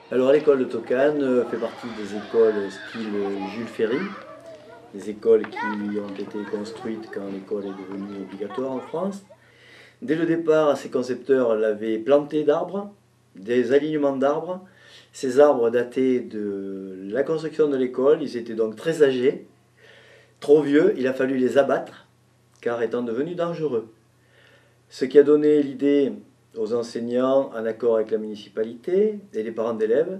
Alors l'école de Tocane fait partie des écoles style Jules Ferry, des écoles qui ont été construites quand l'école est devenue obligatoire en France. Dès le départ, ses concepteurs l'avaient planté d'arbres, des alignements d'arbres. Ces arbres dataient de la construction de l'école, ils étaient donc très âgés, trop vieux, il a fallu les abattre, car étant devenus dangereux. Ce qui a donné l'idée aux enseignants, en accord avec la municipalité et les parents d'élèves,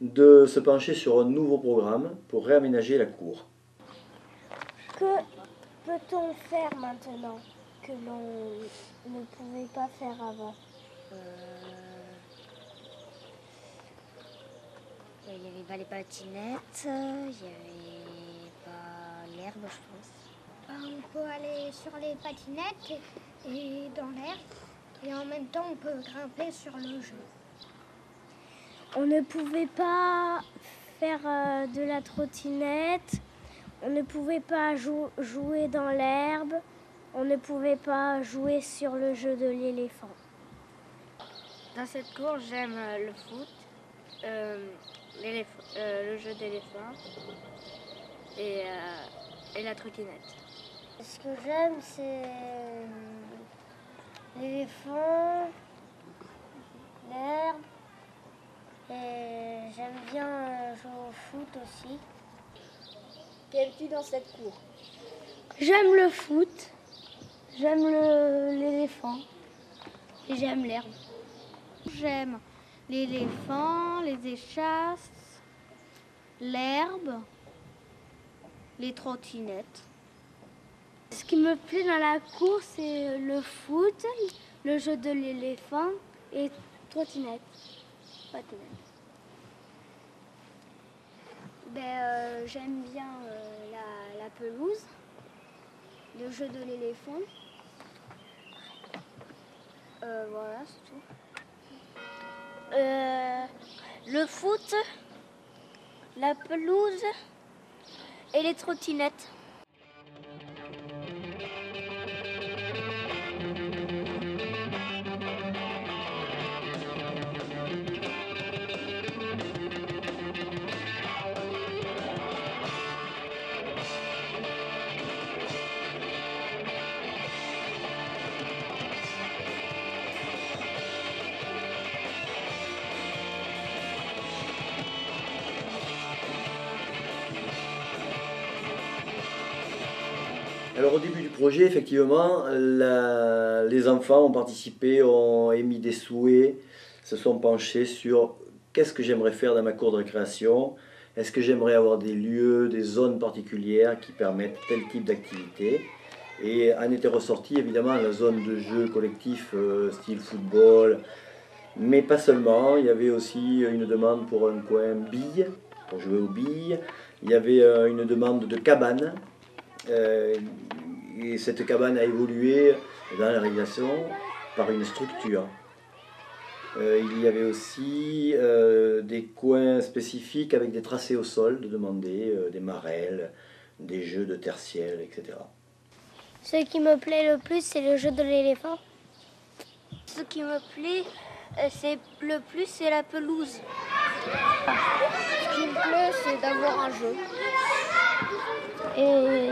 de se pencher sur un nouveau programme pour réaménager la cour. Que peut-on faire maintenant que l'on ne pouvait pas faire avant? Il n'y avait pas les patinettes, il n'y avait pas l'herbe, je pense. On peut aller sur les patinettes et dans l'herbe, et en même temps on peut grimper sur le jeu. On ne pouvait pas faire de la trottinette, on ne pouvait pas jouer dans l'herbe, on ne pouvait pas jouer sur le jeu de l'éléphant. Dans cette cour, j'aime le foot, le jeu d'éléphant et la trottinette. Ce que j'aime, c'est l'éléphant, l'herbe, et j'aime bien jouer au foot aussi. Qu'aimes-tu dans cette cour? J'aime le foot, j'aime l'éléphant et j'aime l'herbe. J'aime l'éléphant, les échasses, l'herbe, les trottinettes. Ce qui me plaît dans la cour, c'est le foot, le jeu de l'éléphant et trottinette. J'aime bien la pelouse, le jeu de l'éléphant. Voilà, c'est tout. Le foot, la pelouse et les trottinettes. Alors au début du projet, effectivement, les enfants ont participé, ont émis des souhaits, se sont penchés sur qu'est-ce que j'aimerais faire dans ma cour de récréation, est-ce que j'aimerais avoir des lieux, des zones particulières qui permettent tel type d'activité. Et en était ressorti évidemment la zone de jeu collectif style football, mais pas seulement, il y avait aussi une demande pour un coin billes, pour jouer aux billes, il y avait une demande de cabane. Et cette cabane a évolué dans la réalisation par une structure. Il y avait aussi des coins spécifiques avec des tracés au sol de demander, des marelles, des jeux de terre-ciel, etc. Ce qui me plaît le plus, c'est le jeu de l'éléphant. Ce qui me plaît c'est la pelouse. Ce qui me plaît, c'est d'avoir un jeu. Et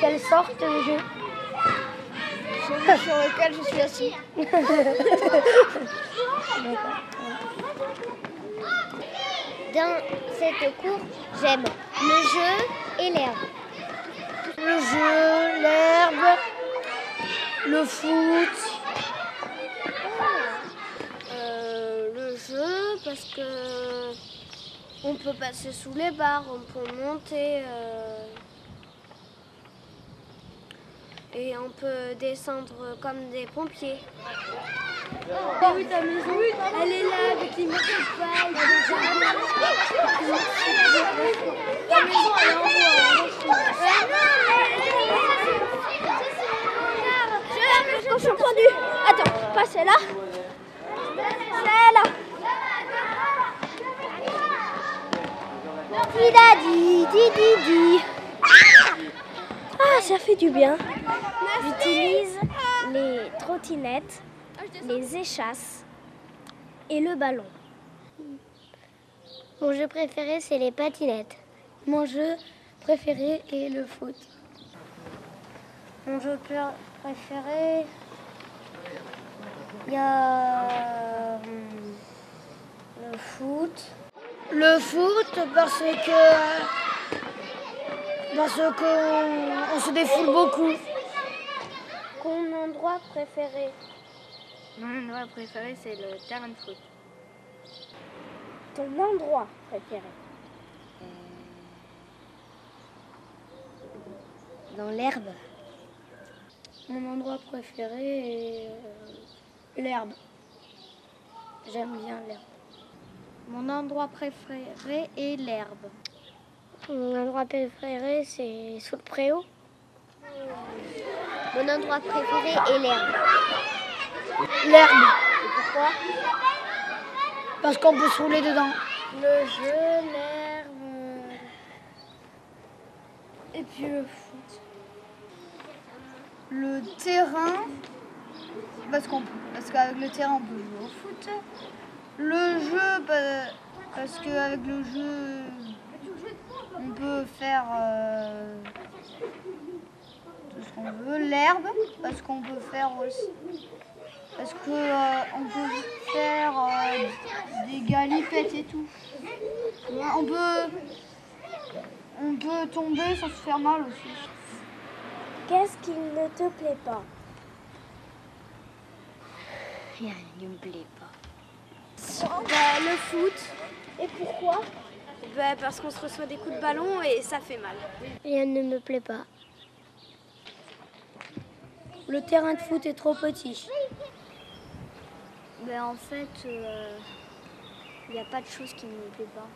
quelle sorte de jeu? Celui sur lequel je suis assis. Dans cette cour, j'aime le jeu et l'herbe. Le jeu, l'herbe, le foot. Le jeu parce que on peut passer sous les barres, on peut monter et on peut descendre comme des pompiers. Ah oui, ta maison, elle est là avec les morceaux de paille. Ta maison elle est en bois. Je suis perdue. Attends, pas celle-là. Celle-là. Di di di di. Ah, ça fait du bien. J'utilise les trottinettes, les échasses et le ballon. Mon jeu préféré, c'est les patinettes. Mon jeu préféré est le foot. Mon jeu préféré, il y a le foot. Le foot parce qu'on se défoule beaucoup. Mon endroit préféré, Mon endroit préféré, c'est le terrain de foot. ton endroit préféré. Dans l'herbe. Mon endroit préféré est l'herbe. J'aime bien l'herbe. Mon endroit préféré est l'herbe. Mon endroit préféré, c'est sous le préau. Mon endroit préféré est l'herbe. L'herbe, Et pourquoi? parce qu'on peut se rouler dedans. Le jeu, l'herbe et puis le foot. Le terrain, parce qu'avec le terrain on peut jouer au foot. Le jeu, parce qu'avec le jeu on peut faire tout ce qu'on veut. L'herbe, parce qu'on peut faire aussi. Parce qu'on peut faire des galipettes et tout. On peut tomber sans se faire mal aussi. Qu'est-ce qui ne te plaît pas? Rien ne me plaît pas. Le foot. Et pourquoi? Parce qu'on se reçoit des coups de ballon et ça fait mal. Rien ne me plaît pas. Le terrain de foot est trop petit. En fait, il n'y a pas de chose qui ne me plaît pas.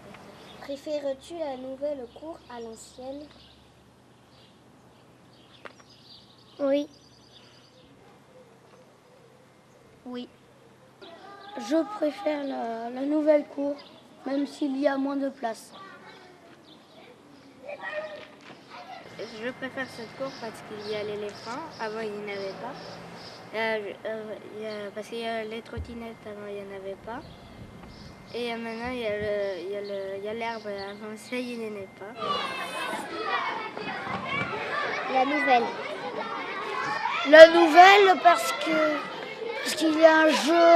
Préfères-tu la nouvelle cour à l'ancienne? Oui. Oui. Je préfère la nouvelle cour, même s'il y a moins de place. Je préfère cette cour parce qu'il y a l'éléphant. Avant, il n'y en avait pas. Parce qu'il y a les trottinettes, avant, il n'y en avait pas. Et maintenant, il y a l'herbe. Avant ça, il n'y en avait pas. La nouvelle. La nouvelle parce qu'il y a un jeu,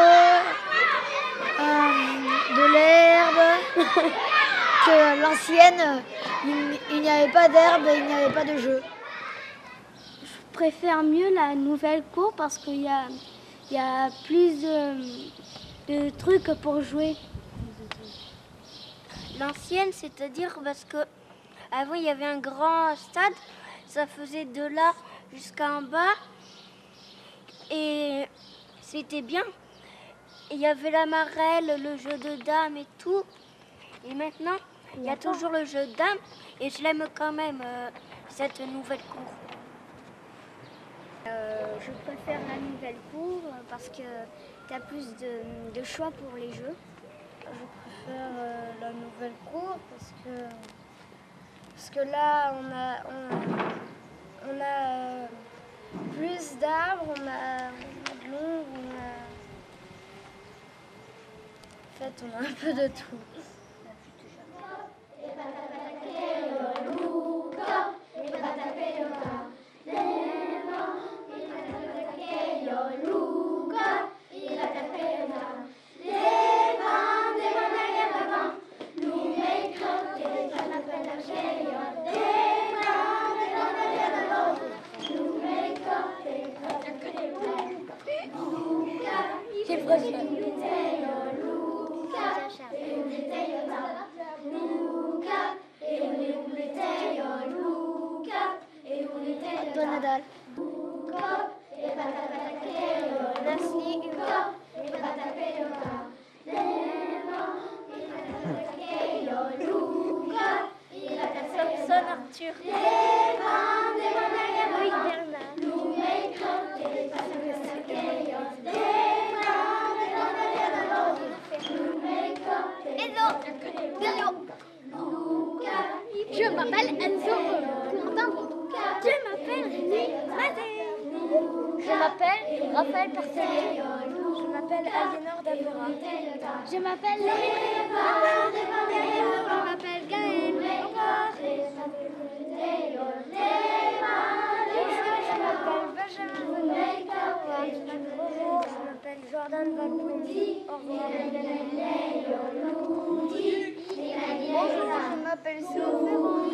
de l'herbe, que l'ancienne, il n'y avait pas d'herbe et il n'y avait pas de jeu. Je préfère mieux la nouvelle cour parce qu'il y a plus de trucs pour jouer. L'ancienne, c'est-à-dire parce que avant il y avait un grand stade, ça faisait de là jusqu'en bas et c'était bien. Il y avait la marelle, le jeu de dames et tout. Et maintenant, il y a toujours le jeu de dames et je l'aime quand même, cette nouvelle cour. Je préfère la nouvelle cour parce que tu as plus de choix pour les jeux. Je préfère la nouvelle cour parce que là on a plus d'arbres, on a de l'ombre, en fait on a un peu de tout. Nadal. Samson Arthur. Louis Bernard. Je m'appelle Enzo Corentin. Je m'appelle Rémi Mazet. Je m'appelle Raphaël Parcelier. Je m'appelle Aliénor Davera. Je m'appelle Léva. Je m'appelle Gaëlle. Benjamin Bonjour, je m'appelle Jordan Valboudi. Au revoir. Bonjour, je m'appelle Céline.